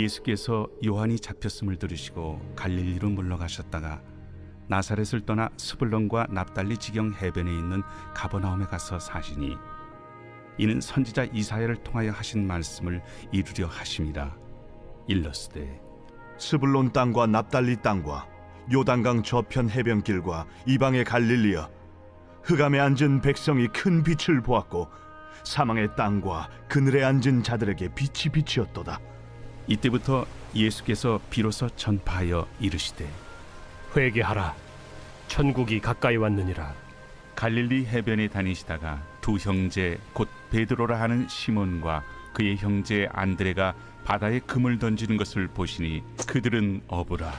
예수께서 요한이 잡혔음을 들으시고 갈릴리로 물러가셨다가 나사렛을 떠나 스불론과 납달리 지경 해변에 있는 가버나움에 가서 사시니 이는 선지자 이사야를 통하여 하신 말씀을 이루려 하심이라. 일러스되 스불론 땅과 납달리 땅과 요단강 저편 해변길과 이방의 갈릴리여, 흑암에 앉은 백성이 큰 빛을 보았고 사망의 땅과 그늘에 앉은 자들에게 빛이 비치었도다. 이때부터 예수께서 비로소 전파하여 이르시되 회개하라, 천국이 가까이 왔느니라. 갈릴리 해변에 다니시다가 두 형제 곧 베드로라 하는 시몬과 그의 형제 안드레가 바다에 금을 던지는 것을 보시니 그들은 어부라.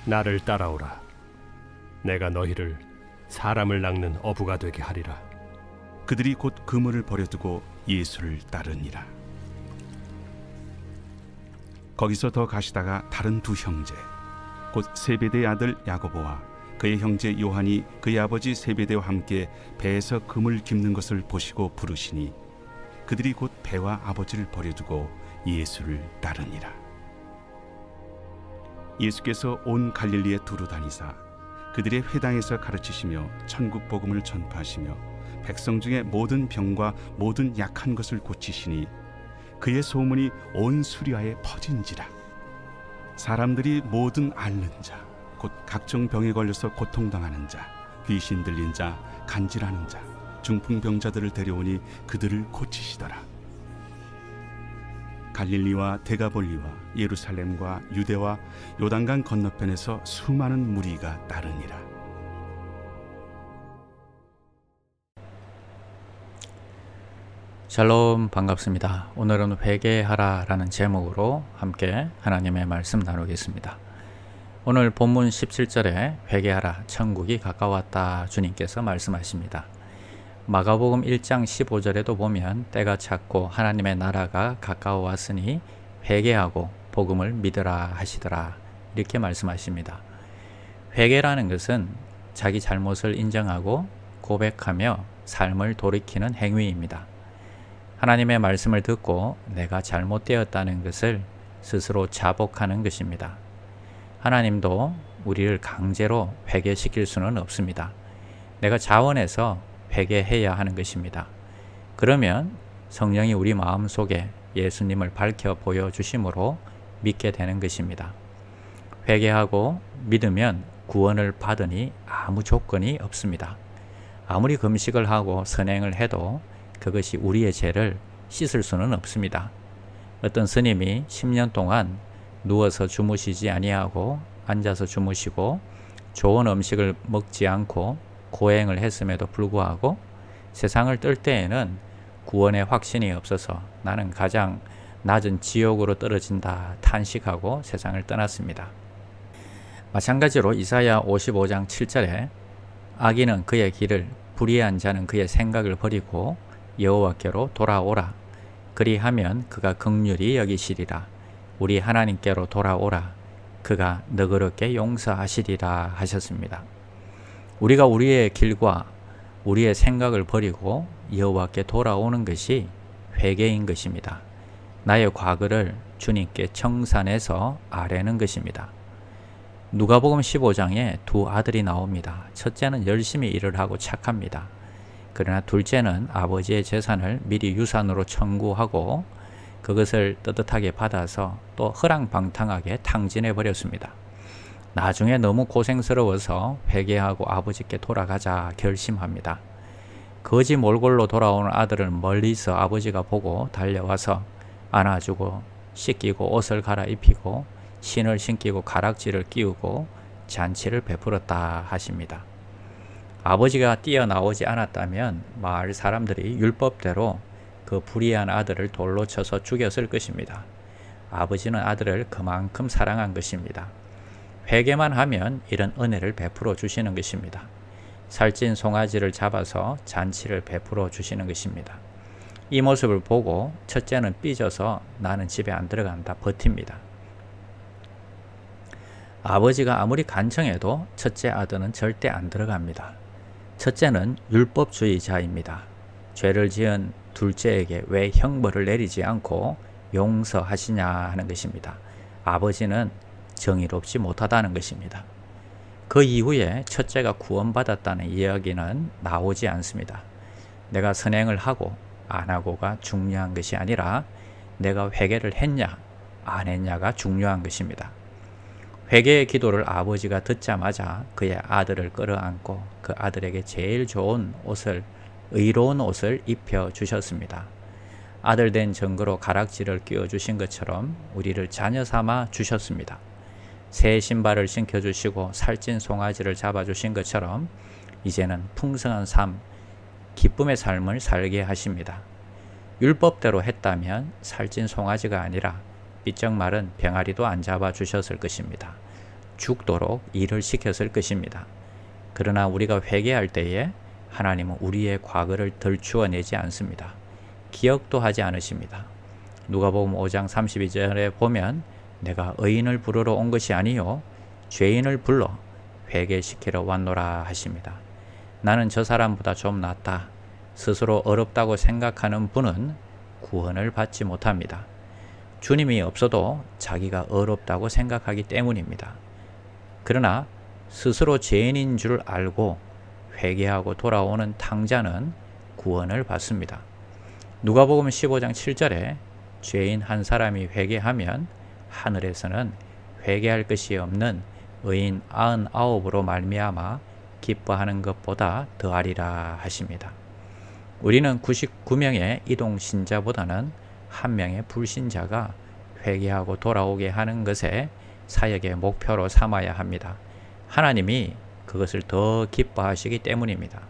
나를 따라오라. 내가 너희를 사람을 낚는 어부가 되게 하리라. 그들이 곧 그물을 버려두고 예수를 따르니라. 거기서 더 가시다가 다른 두 형제 곧 세베대의 아들 야고보와 그의 형제 요한이 그의 아버지 세베대와 함께 배에서 금을 깁는 것을 보시고 부르시니 그들이 곧 배와 아버지를 버려두고 예수를 따르니라. 예수께서 온 갈릴리에 두루 다니사 그들의 회당에서 가르치시며 천국 복음을 전파하시며 백성 중에 모든 병과 모든 약한 것을 고치시니 그의 소문이 온 수리아에 퍼진지라. 사람들이 모든 앓는 자, 곧 각종 병에 걸려서 고통당하는 자, 귀신 들린 자, 간질하는 자, 중풍병자들을 데려오니 그들을 고치시더라. 갈릴리와 데가볼리와 예루살렘과 유대와 요단강 건너편에서 수많은 무리가 따르니라. 샬롬, 반갑습니다. 오늘은 회개하라 라는 제목으로 함께 하나님의 말씀 나누겠습니다. 오늘 본문 17절에 회개하라, 천국이 가까웠다 주님께서 말씀하십니다. 마가복음 1장 15절에도 보면 때가 찼고 하나님의 나라가 가까워 왔으니 회개하고 복음을 믿으라 하시더라, 이렇게 말씀하십니다. 회개라는 것은 자기 잘못을 인정하고 고백하며 삶을 돌이키는 행위입니다. 하나님의 말씀을 듣고 내가 잘못되었다는 것을 스스로 자복하는 것입니다. 하나님도 우리를 강제로 회개시킬 수는 없습니다. 내가 자원해서 회개해야 하는 것입니다. 그러면 성령이 우리 마음속에 예수님을 밝혀 보여주심으로 믿게 되는 것입니다. 회개하고 믿으면 구원을 받으니 아무 조건이 없습니다. 아무리 금식을 하고 선행을 해도 그것이 우리의 죄를 씻을 수는 없습니다. 어떤 스님이 10년 동안 누워서 주무시지 아니하고 앉아서 주무시고 좋은 음식을 먹지 않고 고행을 했음에도 불구하고 세상을 뜰 때에는 구원의 확신이 없어서 나는 가장 낮은 지옥으로 떨어진다 탄식하고 세상을 떠났습니다. 마찬가지로 이사야 55장 7절에 악인은 그의 길을, 불의한 자는 그의 생각을 버리고 여호와께로 돌아오라. 그리하면 그가 긍휼히 여기시리라. 우리 하나님께로 돌아오라. 그가 너그럽게 용서하시리라 하셨습니다. 우리가 우리의 길과 우리의 생각을 버리고 여호와께 돌아오는 것이 회개인 것입니다. 나의 과거를 주님께 청산해서 아뢰는 것입니다. 누가복음 15장에 두 아들이 나옵니다. 첫째는 열심히 일을 하고 착합니다. 그러나 둘째는 아버지의 재산을 미리 유산으로 청구하고 그것을 떳떳하게 받아서 또 허랑방탕하게 탕진해 버렸습니다. 나중에 너무 고생스러워서 회개하고 아버지께 돌아가자 결심합니다. 거지 몰골로 돌아오는 아들을 멀리서 아버지가 보고 달려와서 안아주고 씻기고 옷을 갈아입히고 신을 신기고 가락지를 끼우고 잔치를 베풀었다 하십니다. 아버지가 뛰어나오지 않았다면 마을 사람들이 율법대로 그 불의한 아들을 돌로 쳐서 죽였을 것입니다. 아버지는 아들을 그만큼 사랑한 것입니다. 회개만 하면 이런 은혜를 베풀어 주시는 것입니다. 살찐 송아지를 잡아서 잔치를 베풀어 주시는 것입니다. 이 모습을 보고 첫째는 삐져서 나는 집에 안 들어간다 버팁니다. 아버지가 아무리 간청해도 첫째 아들은 절대 안 들어갑니다. 첫째는 율법주의자입니다. 죄를 지은 둘째에게 왜 형벌을 내리지 않고 용서하시냐 하는 것입니다. 아버지는 정의롭지 못하다는 것입니다. 그 이후에 첫째가 구원받았다는 이야기는 나오지 않습니다. 내가 선행을 하고 안 하고가 중요한 것이 아니라 내가 회개를 했냐 안 했냐가 중요한 것입니다. 회개의 기도를 아버지가 듣자마자 그의 아들을 끌어안고 그 아들에게 제일 좋은 옷을, 의로운 옷을 입혀 주셨습니다. 아들 된 증거로 가락지를 끼워 주신 것처럼 우리를 자녀 삼아 주셨습니다. 새 신발을 신겨 주시고 살찐 송아지를 잡아 주신 것처럼 이제는 풍성한 삶, 기쁨의 삶을 살게 하십니다. 율법대로 했다면 살찐 송아지가 아니라 삐쩍 마른 병아리도 안 잡아 주셨을 것입니다. 죽도록 일을 시켰을 것입니다. 그러나 우리가 회개할 때에 하나님은 우리의 과거를 덜추어내지 않습니다. 기억도 하지 않으십니다. 누가복음 5장 32절에 보면 내가 의인을 부르러 온 것이 아니요 죄인을 불러 회개시키러 왔노라 하십니다. 나는 저 사람보다 좀 낫다. 스스로 어렵다고 생각하는 분은 구원을 받지 못합니다. 주님이 없어도 자기가 어렵다고 생각하기 때문입니다. 그러나 스스로 죄인인 줄 알고 회개하고 돌아오는 탕자는 구원을 받습니다. 누가복음 15장 7절에 죄인 한 사람이 회개하면 하늘에서는 회개할 것이 없는 의인 99으로 말미암아 기뻐하는 것보다 더하리라 하십니다. 우리는 99명의 이동 신자보다는 한 명의 불신자가 회개하고 돌아오게 하는 것에 사역의 목표로 삼아야 합니다. 하나님이 그것을 더 기뻐하시기 때문입니다.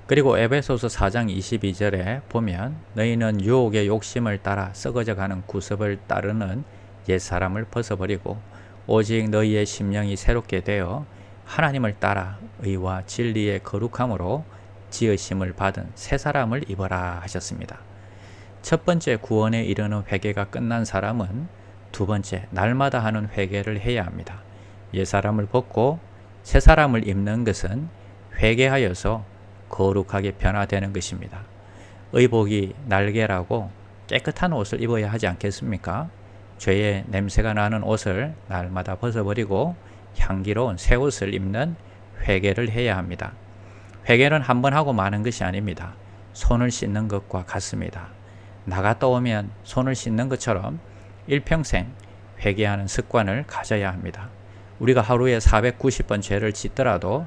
그리고 에베소서 4장 22절에 보면 너희는 유혹의 욕심을 따라 썩어져가는 구습을 따르는 옛사람을 벗어버리고 오직 너희의 심령이 새롭게 되어 하나님을 따라 의와 진리의 거룩함으로 지으심을 받은 새 사람을 입어라 하셨습니다. 첫 번째 구원에 이르는 회개가 끝난 사람은 두 번째 날마다 하는 회개를 해야 합니다. 옛사람을 벗고 새 사람을 입는 것은 회개하여서 거룩하게 변화되는 것입니다. 의복이 날개라고 깨끗한 옷을 입어야 하지 않겠습니까? 죄의 냄새가 나는 옷을 날마다 벗어버리고 향기로운 새 옷을 입는 회개를 해야 합니다. 회개는 한 번 하고 마는 것이 아닙니다. 손을 씻는 것과 같습니다. 나갔다 오면 손을 씻는 것처럼 일평생 회개하는 습관을 가져야 합니다. 우리가 하루에 490번 죄를 짓더라도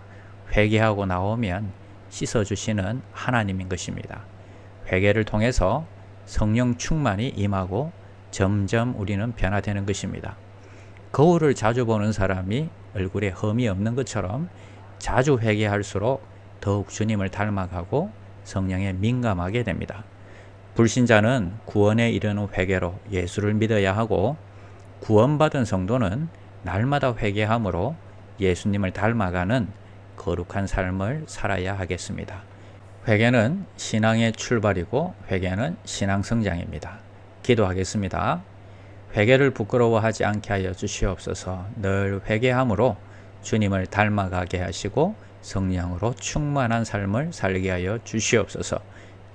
회개하고 나오면 씻어주시는 하나님인 것입니다. 회개를 통해서 성령 충만이 임하고 점점 우리는 변화되는 것입니다. 거울을 자주 보는 사람이 얼굴에 흠이 없는 것처럼 자주 회개할수록 더욱 주님을 닮아가고 성령에 민감하게 됩니다. 불신자는 구원에 이르는 회개로 예수를 믿어야 하고 구원받은 성도는 날마다 회개함으로 예수님을 닮아가는 거룩한 삶을 살아야 하겠습니다. 회개는 신앙의 출발이고 회개는 신앙 성장입니다. 기도하겠습니다. 회개를 부끄러워하지 않게 하여 주시옵소서. 늘 회개함으로 주님을 닮아가게 하시고 성령으로 충만한 삶을 살게 하여 주시옵소서.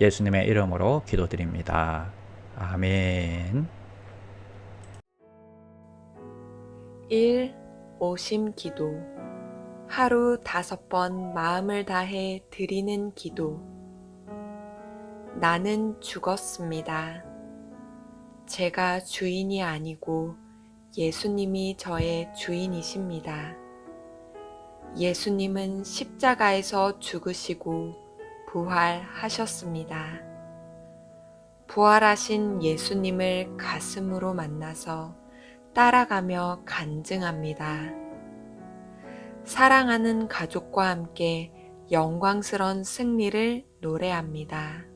예수님의 이름으로 기도드립니다. 아멘. 1. 오심 기도. 하루 5번 마음을 다해 드리는 기도. 나는 죽었습니다. 제가 주인이 아니고 예수님이 저의 주인이십니다. 예수님은 십자가에서 죽으시고 부활하셨습니다. 부활하신 예수님을 가슴으로 만나서 따라가며 간증합니다. 사랑하는 가족과 함께 영광스러운 승리를 노래합니다.